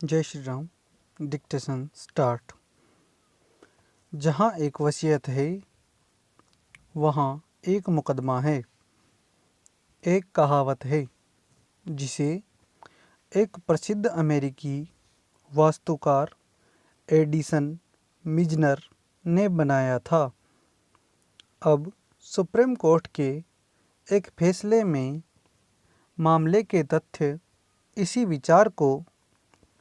जय Shri Ram. Dictation start. जहाँ एक वसीयत है वहाँ एक मुकदमा है। एक कहावत है जिसे एक प्रसिद्ध अमेरिकी वास्तुकार एडिसन मिजनर ने बनाया था। अब सुप्रीम कोर्ट के एक फैसले में मामले के तथ्य इसी विचार को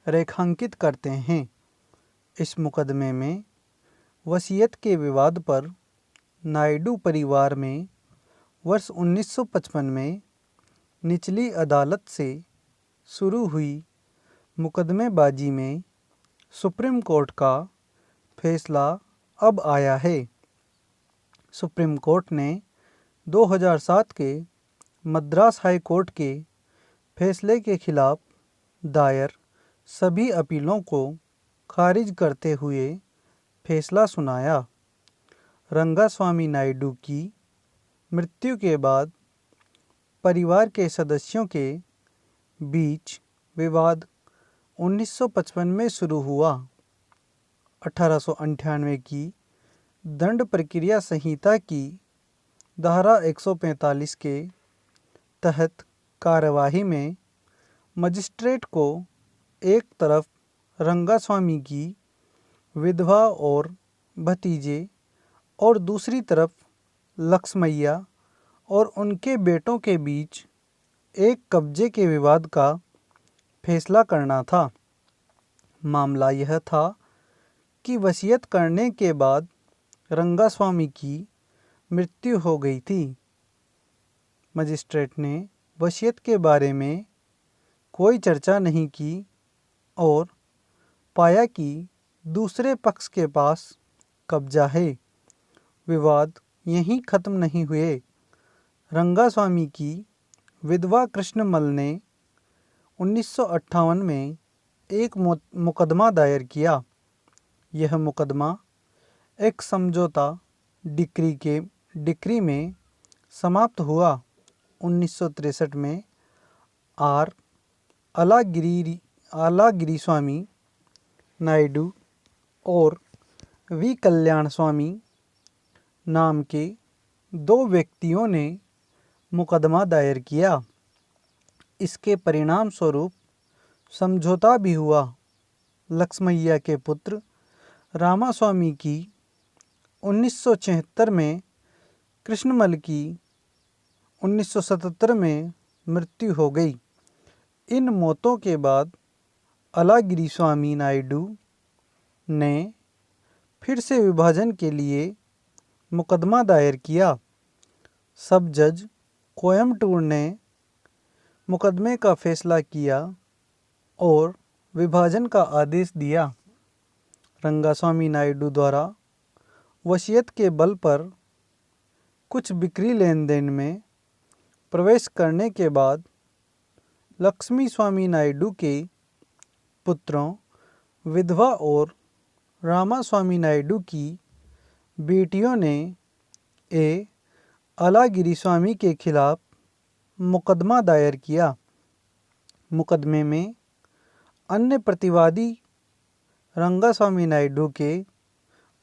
रेखांकित करते हैं। इस मुकदमे में वसीयत के विवाद पर नायडू परिवार में वर्ष 1955 में निचली अदालत से शुरू हुई मुकदमेबाजी में सुप्रीम कोर्ट का फैसला अब आया है। सुप्रीम कोर्ट ने 2007 के मद्रास हाई कोर्ट के फैसले के खिलाफ दायर सभी अपीलों को खारिज करते हुए फैसला सुनाया। रंगास्वामी नायडू की मृत्यु के बाद परिवार के सदस्यों के बीच विवाद 1955 में शुरू हुआ। 1898 की दंड प्रक्रिया संहिता की धारा 145 के तहत कार्यवाही में मजिस्ट्रेट को एक तरफ रंगास्वामी की विधवा और भतीजे और दूसरी तरफ लक्ष्मैया और उनके बेटों के बीच एक कब्जे के विवाद का फैसला करना था। मामला यह था कि वसीयत करने के बाद रंगास्वामी की मृत्यु हो गई थी। मजिस्ट्रेट ने वसीयत के बारे में कोई चर्चा नहीं की और पाया कि दूसरे पक्ष के पास कब्जा है। विवाद यहीं खत्म नहीं हुए। रंगास्वामी की विधवा कृष्णमल ने 1958 में एक मुकदमा दायर किया। यह मुकदमा एक समझौता डिक्री में समाप्त हुआ। 1963 में आर आलागिरीस्वामी नायडू और वी कल्याण स्वामी नाम के दो व्यक्तियों ने मुकदमा दायर किया। इसके परिणाम स्वरूप समझौता भी हुआ। लक्ष्मैया के पुत्र रामास्वामी की 1976 में, कृष्णमल की 1977 में मृत्यु हो गई। इन मौतों के बाद आलागिरीस्वामी नायडू ने फिर से विभाजन के लिए मुकदमा दायर किया। सब जज कोयम्बटूर ने मुकदमे का फैसला किया और विभाजन का आदेश दिया। रंगास्वामी नायडू द्वारा वसीयत के बल पर कुछ बिक्री लेन देन में प्रवेश करने के बाद लक्ष्मी स्वामी नायडू के पुत्रों, विधवा और रामास्वामी नायडू की बेटियों ने आलागिरीस्वामी के खिलाफ मुकदमा दायर किया। मुकदमे में अन्य प्रतिवादी रंगास्वामी नायडू के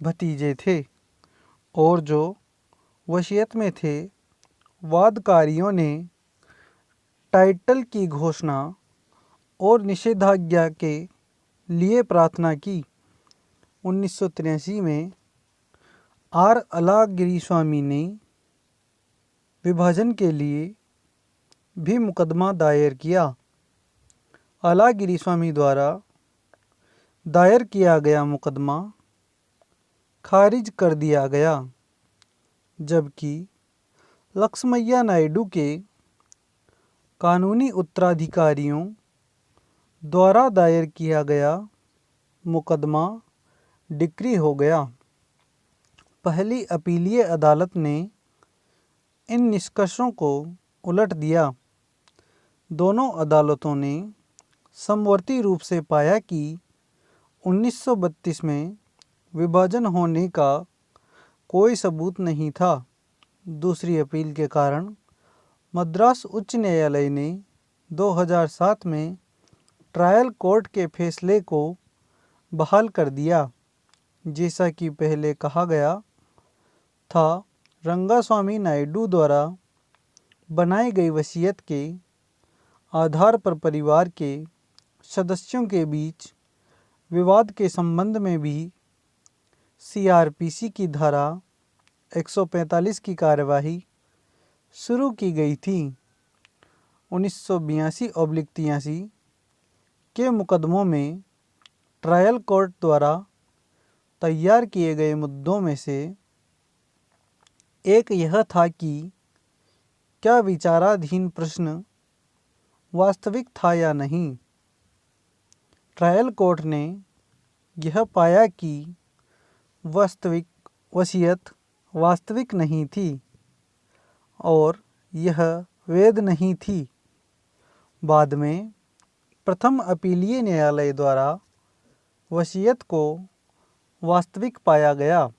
भतीजे थे और जो वसीयत में थे। वादकारियों ने टाइटल की घोषणा और निषेधाज्ञा के लिए प्रार्थना की। 1983 में आर आलागिरीस्वामी ने विभाजन के लिए भी मुकदमा दायर किया। आलागिरीस्वामी द्वारा दायर किया गया मुकदमा खारिज कर दिया गया, जबकि लक्ष्मैया नायडू के कानूनी उत्तराधिकारियों द्वारा दायर किया गया मुकदमा डिक्री हो गया। पहली अपीलीय अदालत ने इन निष्कर्षों को उलट दिया। दोनों अदालतों ने समवर्ती रूप से पाया कि 1932 में विभाजन होने का कोई सबूत नहीं था। दूसरी अपील के कारण मद्रास उच्च न्यायालय ने 2007 में ट्रायल कोर्ट के फैसले को बहाल कर दिया। जैसा कि पहले कहा गया था, रंगास्वामी नायडू द्वारा बनाई गई वसीयत के आधार पर परिवार के सदस्यों के बीच विवाद के संबंध में भी सीआरपीसी की धारा 145 की कार्यवाही शुरू की गई थी। 1982/83 के मुकदमों में ट्रायल कोर्ट द्वारा तैयार किए गए मुद्दों में से एक यह था कि क्या विचाराधीन प्रश्न वास्तविक था या नहीं। ट्रायल कोर्ट ने यह पाया कि वसीयत वास्तविक नहीं थी और यह वैध नहीं थी। बाद में प्रथम अपीलीय न्यायालय द्वारा वसीयत को वास्तविक पाया गया।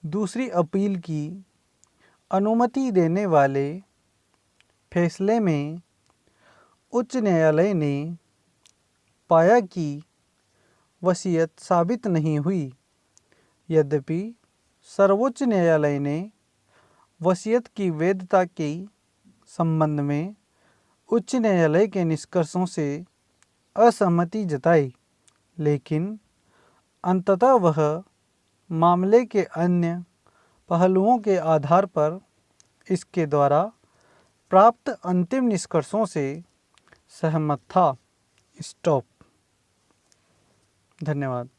दूसरी अपील की अनुमति देने वाले फैसले में उच्च न्यायालय ने पाया कि वसीयत साबित नहीं हुई। यद्यपि सर्वोच्च न्यायालय ने वसीयत की वैधता के संबंध में उच्च न्यायालय के निष्कर्षों से असहमति जताई, लेकिन अंततः वह मामले के अन्य पहलुओं के आधार पर इसके द्वारा प्राप्त अंतिम निष्कर्षों से सहमत था। स्टॉप। धन्यवाद।